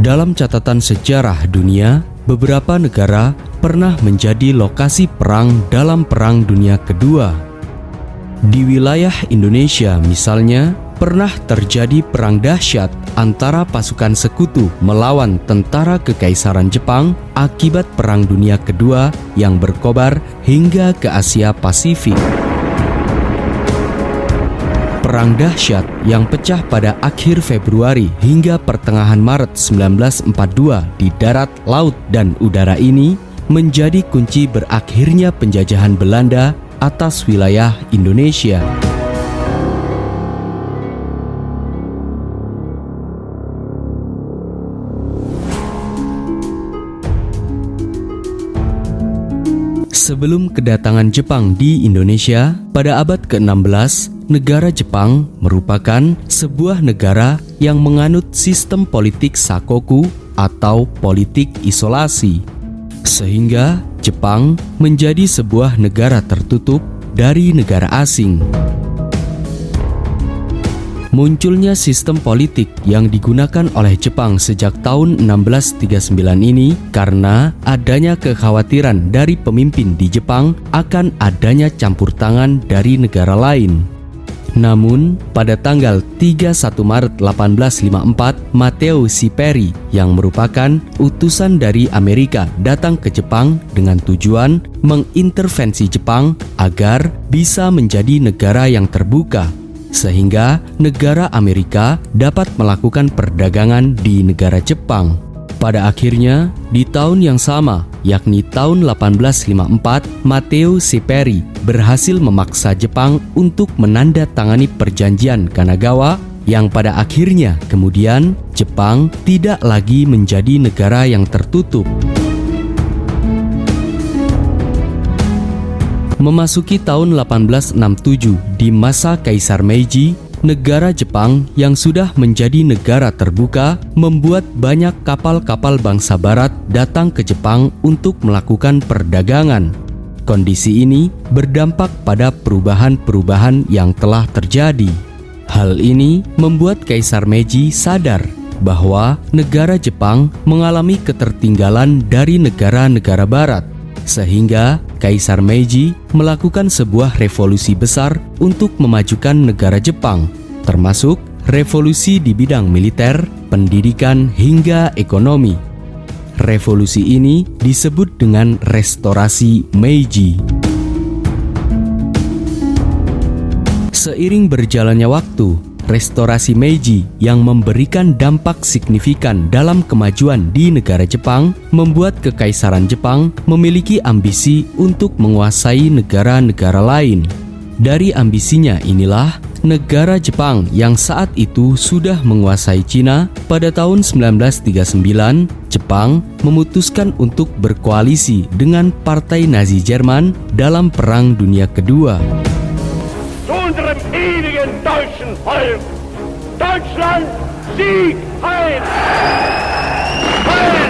Dalam catatan sejarah dunia, beberapa negara pernah menjadi lokasi perang dalam Perang Dunia Kedua. Di wilayah Indonesia misalnya, pernah terjadi perang dahsyat antara pasukan sekutu melawan tentara Kekaisaran Jepang akibat Perang Dunia Kedua yang berkobar hingga ke Asia Pasifik. Perang dahsyat yang pecah pada akhir Februari hingga pertengahan Maret 1942 di darat, laut, dan udara ini menjadi kunci berakhirnya penjajahan Belanda atas wilayah Indonesia. Sebelum kedatangan Jepang di Indonesia, pada abad ke-16, negara Jepang merupakan sebuah negara yang menganut sistem politik sakoku atau politik isolasi. Sehingga Jepang menjadi sebuah negara tertutup dari negara asing. Munculnya sistem politik yang digunakan oleh Jepang sejak tahun 1639 ini karena adanya kekhawatiran dari pemimpin di Jepang akan adanya campur tangan dari negara lain. Namun, pada tanggal 31 Maret 1854, Matteo Siperi yang merupakan utusan dari Amerika datang ke Jepang dengan tujuan mengintervensi Jepang agar bisa menjadi negara yang terbuka, sehingga negara Amerika dapat melakukan perdagangan di negara Jepang. Pada akhirnya, di tahun yang sama, yakni tahun 1854, Matteo Siperi berhasil memaksa Jepang untuk menandatangani perjanjian Kanagawa yang pada akhirnya kemudian Jepang tidak lagi menjadi negara yang tertutup. Memasuki tahun 1867 di masa Kaisar Meiji, negara Jepang yang sudah menjadi negara terbuka membuat banyak kapal-kapal bangsa barat datang ke Jepang untuk melakukan perdagangan. Kondisi ini berdampak pada perubahan-perubahan yang telah terjadi. Hal ini membuat Kaisar Meiji sadar bahwa negara Jepang mengalami ketertinggalan dari negara-negara barat. Sehingga Kaisar Meiji melakukan sebuah revolusi besar untuk memajukan negara Jepang, termasuk revolusi di bidang militer, pendidikan, hingga ekonomi. Revolusi ini disebut dengan Restorasi Meiji. Seiring berjalannya waktu, Restorasi Meiji yang memberikan dampak signifikan dalam kemajuan di negara Jepang membuat Kekaisaran Jepang memiliki ambisi untuk menguasai negara-negara lain. Dari ambisinya inilah negara Jepang yang saat itu sudah menguasai Cina pada tahun 1939, Jepang memutuskan untuk berkoalisi dengan Partai Nazi Jerman dalam Perang Dunia Kedua. Deutschen Volk. Deutschland, Sieg heil! Heil!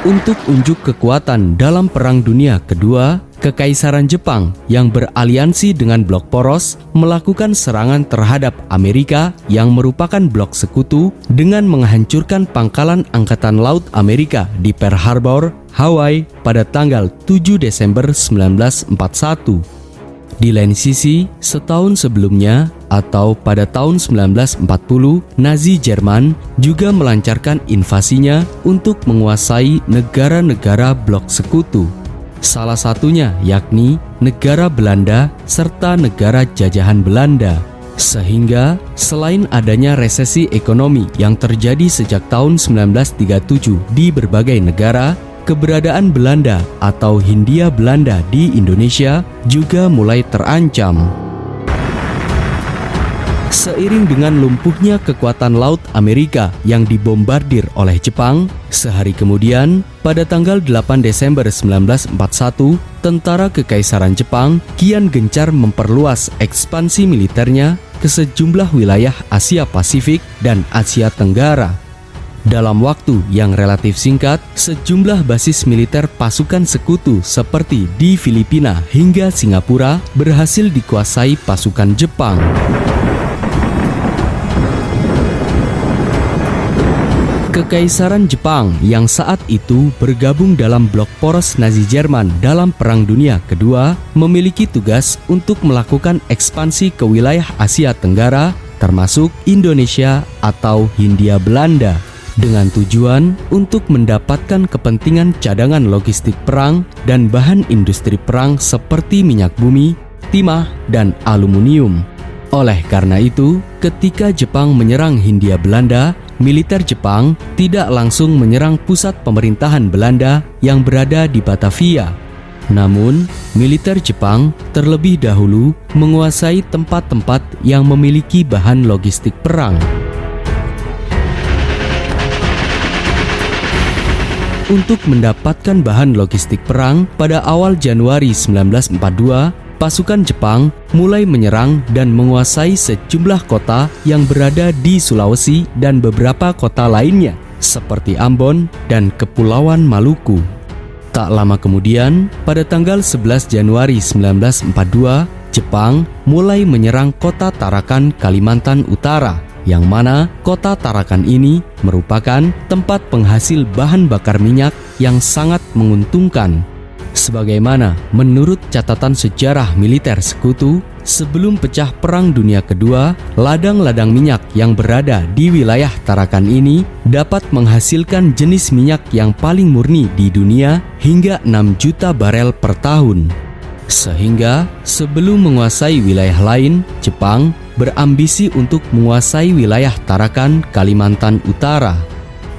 Untuk unjuk kekuatan dalam Perang Dunia Kedua, Kekaisaran Jepang yang beraliansi dengan blok poros melakukan serangan terhadap Amerika yang merupakan blok sekutu dengan menghancurkan pangkalan Angkatan Laut Amerika di Pearl Harbor, Hawaii pada tanggal 7 Desember 1941. Di lain sisi, setahun sebelumnya atau pada tahun 1940, Nazi Jerman juga melancarkan invasinya untuk menguasai negara-negara blok sekutu. Salah satunya yakni negara Belanda serta negara jajahan Belanda. Sehingga selain adanya resesi ekonomi yang terjadi sejak tahun 1937 di berbagai negara, keberadaan Belanda atau Hindia Belanda di Indonesia juga mulai terancam. Seiring dengan lumpuhnya kekuatan laut Amerika yang dibombardir oleh Jepang, sehari kemudian, pada tanggal 8 Desember 1941, tentara Kekaisaran Jepang kian gencar memperluas ekspansi militernya ke sejumlah wilayah Asia Pasifik dan Asia Tenggara. Dalam waktu yang relatif singkat, sejumlah basis militer pasukan sekutu seperti di Filipina hingga Singapura berhasil dikuasai pasukan Jepang. Kekaisaran Jepang yang saat itu bergabung dalam blok poros Nazi Jerman dalam Perang Dunia Kedua memiliki tugas untuk melakukan ekspansi ke wilayah Asia Tenggara termasuk Indonesia atau Hindia Belanda dengan tujuan untuk mendapatkan kepentingan cadangan logistik perang dan bahan industri perang seperti minyak bumi, timah, dan aluminium. Oleh karena itu, ketika Jepang menyerang Hindia Belanda, militer Jepang tidak langsung menyerang pusat pemerintahan Belanda yang berada di Batavia. Namun, militer Jepang terlebih dahulu menguasai tempat-tempat yang memiliki bahan logistik perang. Untuk mendapatkan bahan logistik perang, pada awal Januari 1942, pasukan Jepang mulai menyerang dan menguasai sejumlah kota yang berada di Sulawesi dan beberapa kota lainnya, seperti Ambon dan Kepulauan Maluku. Tak lama kemudian, pada tanggal 11 Januari 1942, Jepang mulai menyerang kota Tarakan, Kalimantan Utara, yang mana kota Tarakan ini merupakan tempat penghasil bahan bakar minyak yang sangat menguntungkan. Sebagaimana menurut catatan sejarah militer sekutu, sebelum pecah Perang Dunia Kedua, ladang-ladang minyak yang berada di wilayah Tarakan ini dapat menghasilkan jenis minyak yang paling murni di dunia hingga 6 juta barel per tahun. Sehingga sebelum menguasai wilayah lain, Jepang berambisi untuk menguasai wilayah Tarakan, Kalimantan Utara.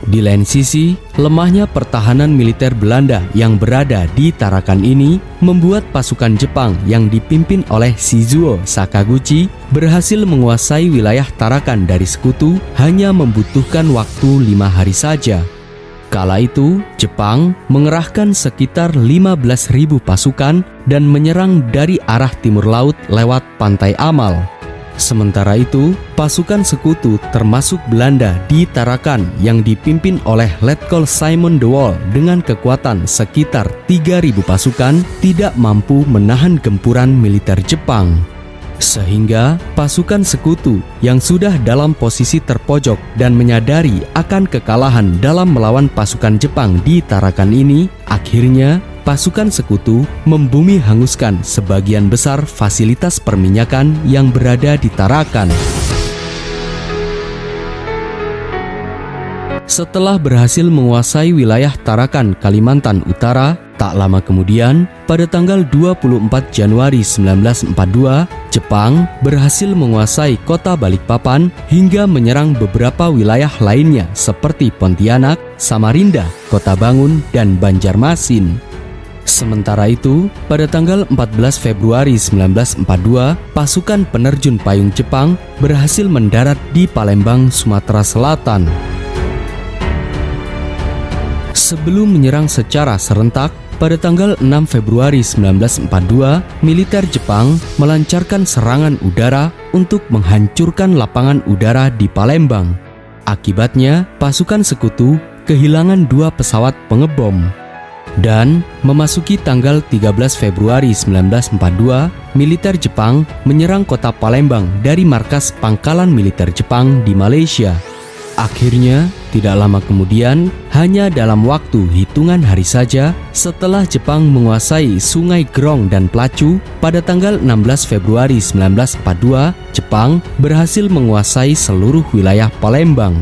Di lain sisi, lemahnya pertahanan militer Belanda yang berada di Tarakan ini membuat pasukan Jepang yang dipimpin oleh Shizuo Sakaguchi berhasil menguasai wilayah Tarakan dari sekutu hanya membutuhkan waktu 5 hari saja. Kala itu, Jepang mengerahkan sekitar 15.000 pasukan dan menyerang dari arah timur laut lewat Pantai Amal. Sementara itu, pasukan sekutu termasuk Belanda di Tarakan yang dipimpin oleh Letkol Simon de Waal dengan kekuatan sekitar 3.000 pasukan tidak mampu menahan gempuran militer Jepang. Sehingga pasukan sekutu yang sudah dalam posisi terpojok dan menyadari akan kekalahan dalam melawan pasukan Jepang di Tarakan ini, akhirnya pasukan sekutu membumi hanguskan sebagian besar fasilitas perminyakan yang berada di Tarakan. Setelah berhasil menguasai wilayah Tarakan, Kalimantan Utara, tak lama kemudian, pada tanggal 24 Januari 1942, Jepang berhasil menguasai kota Balikpapan hingga menyerang beberapa wilayah lainnya seperti Pontianak, Samarinda, Kota Bangun, dan Banjarmasin. Sementara itu, pada tanggal 14 Februari 1942, pasukan penerjun payung Jepang berhasil mendarat di Palembang, Sumatera Selatan. Sebelum menyerang secara serentak, pada tanggal 6 Februari 1942, militer Jepang melancarkan serangan udara untuk menghancurkan lapangan udara di Palembang. Akibatnya, pasukan sekutu kehilangan 2 pesawat pengebom. Dan memasuki tanggal 13 Februari 1942, militer Jepang menyerang kota Palembang dari markas pangkalan militer Jepang di Malaysia. Akhirnya, tidak lama kemudian, hanya dalam waktu hitungan hari saja setelah Jepang menguasai Sungai Grong dan Placu, pada tanggal 16 Februari 1942, Jepang berhasil menguasai seluruh wilayah Palembang.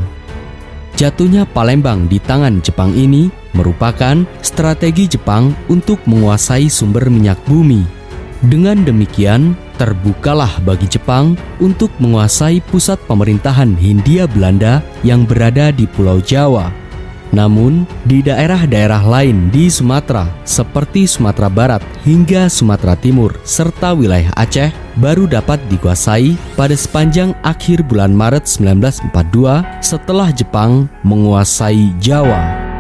Jatuhnya Palembang di tangan Jepang ini merupakan strategi Jepang untuk menguasai sumber minyak bumi. Dengan demikian, terbukalah bagi Jepang untuk menguasai pusat pemerintahan Hindia Belanda yang berada di Pulau Jawa. Namun, di daerah-daerah lain di Sumatera, seperti Sumatera Barat hingga Sumatera Timur, serta wilayah Aceh, baru dapat dikuasai pada sepanjang akhir bulan Maret 1942 setelah Jepang menguasai Jawa.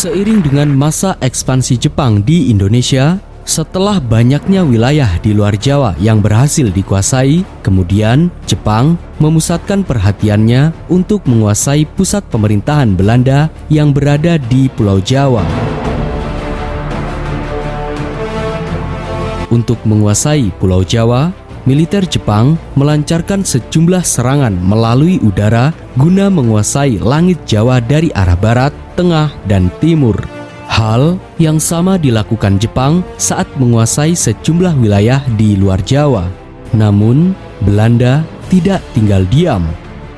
Seiring dengan masa ekspansi Jepang di Indonesia, setelah banyaknya wilayah di luar Jawa yang berhasil dikuasai, kemudian Jepang memusatkan perhatiannya untuk menguasai pusat pemerintahan Belanda yang berada di Pulau Jawa. Untuk menguasai Pulau Jawa, militer Jepang melancarkan sejumlah serangan melalui udara guna menguasai langit Jawa dari arah barat, tengah, dan timur. Hal yang sama dilakukan Jepang saat menguasai sejumlah wilayah di luar Jawa. Namun, Belanda tidak tinggal diam.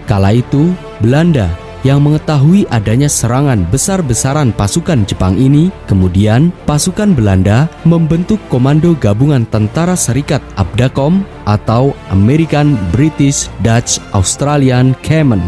Kala itu, Belanda yang mengetahui adanya serangan besar-besaran pasukan Jepang ini, kemudian pasukan Belanda membentuk Komando Gabungan Tentara Serikat ABDACOM atau American British Dutch Australian Command.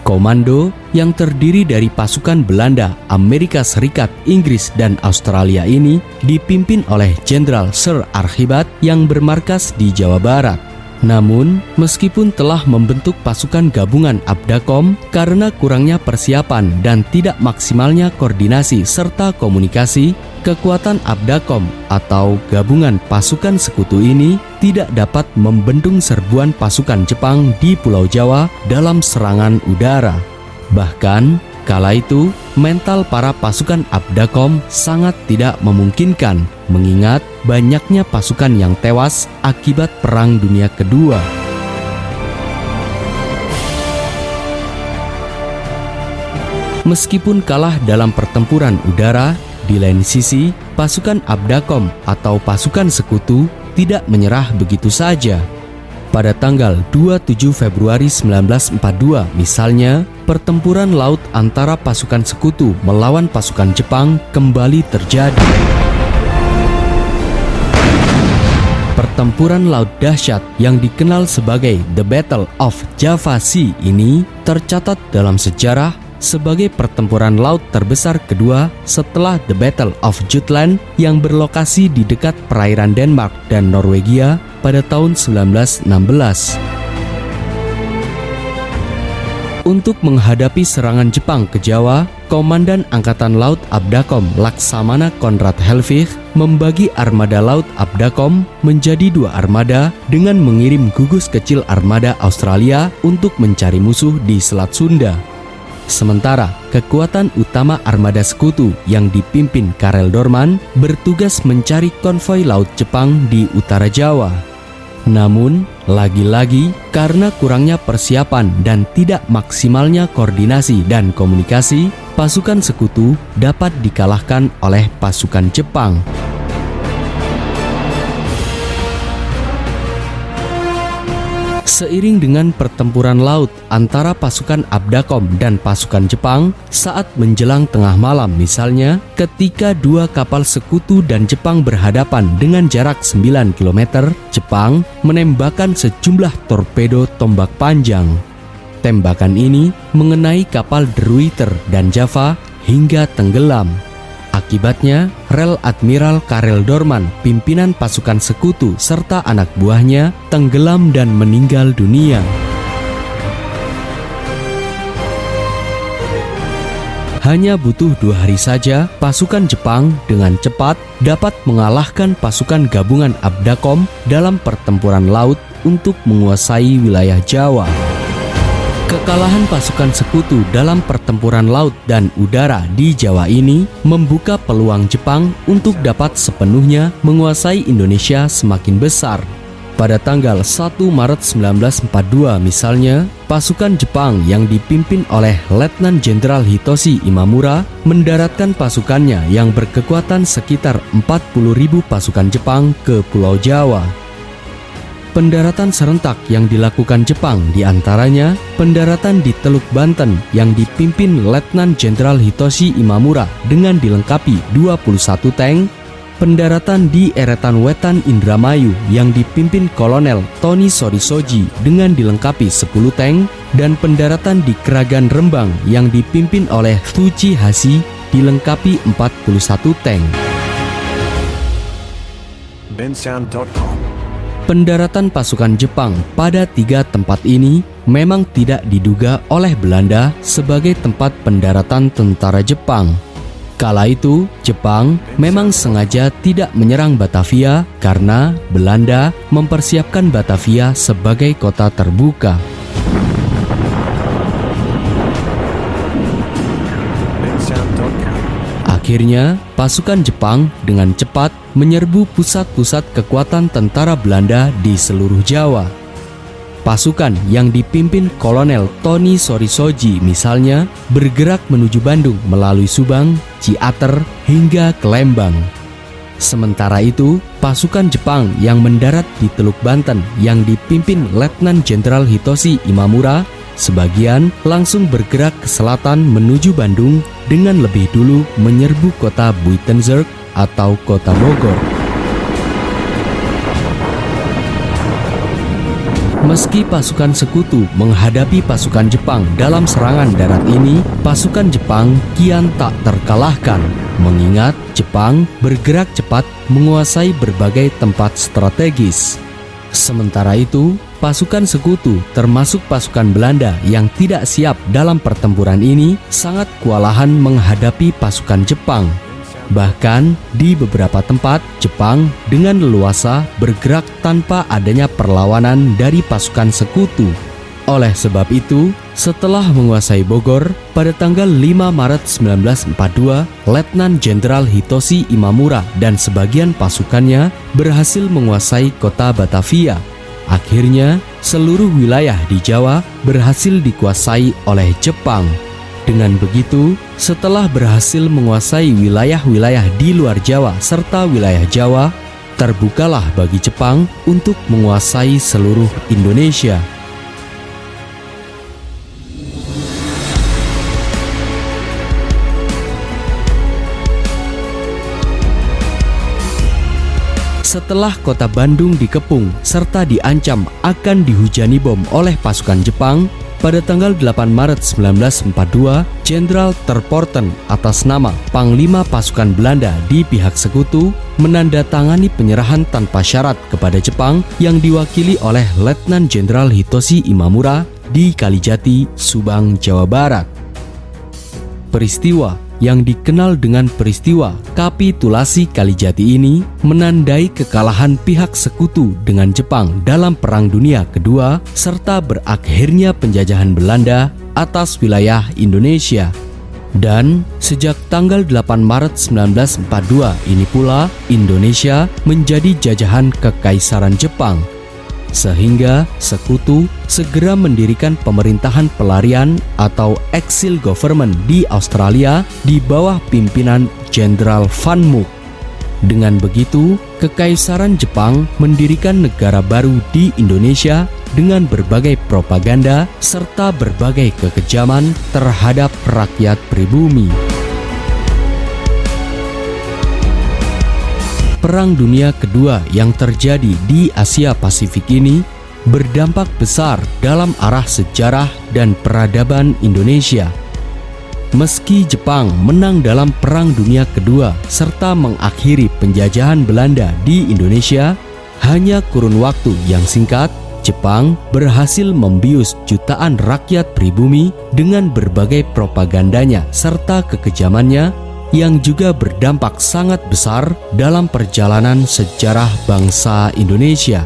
Komando yang terdiri dari pasukan Belanda, Amerika Serikat, Inggris, dan Australia ini dipimpin oleh Jenderal Sir Archibald yang bermarkas di Jawa Barat. Namun, meskipun telah membentuk pasukan gabungan ABDACOM, karena kurangnya persiapan dan tidak maksimalnya koordinasi serta komunikasi, kekuatan ABDACOM atau gabungan pasukan sekutu ini tidak dapat membendung serbuan pasukan Jepang di Pulau Jawa dalam serangan udara. Bahkan, kala itu mental para pasukan ABDACOM sangat tidak memungkinkan mengingat banyaknya pasukan yang tewas akibat Perang Dunia Kedua. Meskipun kalah dalam pertempuran udara, di lain sisi, pasukan ABDACOM atau pasukan sekutu tidak menyerah begitu saja. Pada tanggal 27 Februari 1942 misalnya, pertempuran laut antara pasukan sekutu melawan pasukan Jepang kembali terjadi. Pertempuran laut dahsyat yang dikenal sebagai The Battle of Java Sea ini tercatat dalam sejarah sebagai pertempuran laut terbesar kedua setelah The Battle of Jutland yang berlokasi di dekat perairan Denmark dan Norwegia pada tahun 1916. Untuk menghadapi serangan Jepang ke Jawa, Komandan Angkatan Laut ABDACOM Laksamana Konrad Helvig membagi armada laut ABDACOM menjadi 2 armada dengan mengirim gugus kecil armada Australia untuk mencari musuh di Selat Sunda. Sementara kekuatan utama armada sekutu yang dipimpin Karel Doorman bertugas mencari konvoi laut Jepang di utara Jawa. Namun, lagi-lagi karena kurangnya persiapan dan tidak maksimalnya koordinasi dan komunikasi, pasukan sekutu dapat dikalahkan oleh pasukan Jepang. Seiring dengan pertempuran laut antara pasukan ABDACOM dan pasukan Jepang saat menjelang tengah malam misalnya, ketika 2 kapal sekutu dan Jepang berhadapan dengan jarak 9 km, Jepang menembakkan sejumlah torpedo tombak panjang. Tembakan ini mengenai kapal De Ruyter dan Java hingga tenggelam. Akibatnya, Rel Admiral Karel Doorman, pimpinan pasukan sekutu serta anak buahnya tenggelam dan meninggal dunia. Hanya butuh 2 hari saja, pasukan Jepang dengan cepat dapat mengalahkan pasukan gabungan ABDACOM dalam pertempuran laut untuk menguasai wilayah Jawa. Kekalahan pasukan sekutu dalam pertempuran laut dan udara di Jawa ini membuka peluang Jepang untuk dapat sepenuhnya menguasai Indonesia semakin besar. Pada tanggal 1 Maret 1942 misalnya, pasukan Jepang yang dipimpin oleh Letnan Jenderal Hitoshi Imamura mendaratkan pasukannya yang berkekuatan sekitar 40.000 pasukan Jepang ke Pulau Jawa. Pendaratan serentak yang dilakukan Jepang diantaranya pendaratan di Teluk Banten yang dipimpin Letnan Jenderal Hitoshi Imamura dengan dilengkapi 21 tank, pendaratan di Eretan Wetan Indramayu yang dipimpin Kolonel Tony Sorisoji dengan dilengkapi 10 tank, dan pendaratan di Kragan Rembang yang dipimpin oleh Tsuchi Hashi dilengkapi 41 tank. bensound.com. Pendaratan pasukan Jepang pada 3 tempat ini memang tidak diduga oleh Belanda sebagai tempat pendaratan tentara Jepang. Kala itu, Jepang memang sengaja tidak menyerang Batavia karena Belanda mempersiapkan Batavia sebagai kota terbuka. Akhirnya, pasukan Jepang dengan cepat menyerbu pusat-pusat kekuatan tentara Belanda di seluruh Jawa. Pasukan yang dipimpin Kolonel Tony Sorisoji misalnya bergerak menuju Bandung melalui Subang, Ciater, hingga ke Lembang. Sementara itu, pasukan Jepang yang mendarat di Teluk Banten yang dipimpin Letnan Jenderal Hitoshi Imamura sebagian langsung bergerak ke selatan menuju Bandung dengan lebih dulu menyerbu kota Buitenzorg atau kota Bogor. Meski pasukan sekutu menghadapi pasukan Jepang dalam serangan darat ini, pasukan Jepang kian tak terkalahkan, mengingat Jepang bergerak cepat menguasai berbagai tempat strategis. Sementara itu, pasukan sekutu termasuk pasukan Belanda yang tidak siap dalam pertempuran ini sangat kewalahan menghadapi pasukan Jepang. Bahkan di beberapa tempat, Jepang dengan leluasa bergerak tanpa adanya perlawanan dari pasukan sekutu. Oleh sebab itu, setelah menguasai Bogor, pada tanggal 5 Maret 1942, Letnan Jenderal Hitoshi Imamura dan sebagian pasukannya berhasil menguasai kota Batavia. Akhirnya, seluruh wilayah di Jawa berhasil dikuasai oleh Jepang. Dengan begitu, setelah berhasil menguasai wilayah-wilayah di luar Jawa serta wilayah Jawa, terbukalah bagi Jepang untuk menguasai seluruh Indonesia. Setelah kota Bandung dikepung serta diancam akan dihujani bom oleh pasukan Jepang, pada tanggal 8 Maret 1942, Jenderal Terporten atas nama Panglima Pasukan Belanda di pihak sekutu menandatangani penyerahan tanpa syarat kepada Jepang yang diwakili oleh Letnan Jenderal Hitoshi Imamura di Kalijati, Subang, Jawa Barat. Peristiwa yang dikenal dengan peristiwa kapitulasi Kalijati ini menandai kekalahan pihak sekutu dengan Jepang dalam Perang Dunia Kedua serta berakhirnya penjajahan Belanda atas wilayah Indonesia. Dan sejak tanggal 8 Maret 1942 ini pula Indonesia menjadi jajahan Kekaisaran Jepang. Sehingga sekutu segera mendirikan pemerintahan pelarian atau exile government di Australia di bawah pimpinan Jenderal Van Mook. Dengan begitu, Kekaisaran Jepang mendirikan negara baru di Indonesia dengan berbagai propaganda serta berbagai kekejaman terhadap rakyat pribumi. Perang Dunia Kedua yang terjadi di Asia Pasifik ini berdampak besar dalam arah sejarah dan peradaban Indonesia. Meski Jepang menang dalam Perang Dunia Kedua serta mengakhiri penjajahan Belanda di Indonesia, hanya kurun waktu yang singkat, Jepang berhasil membius jutaan rakyat pribumi dengan berbagai propagandanya serta kekejamannya yang juga berdampak sangat besar dalam perjalanan sejarah bangsa Indonesia.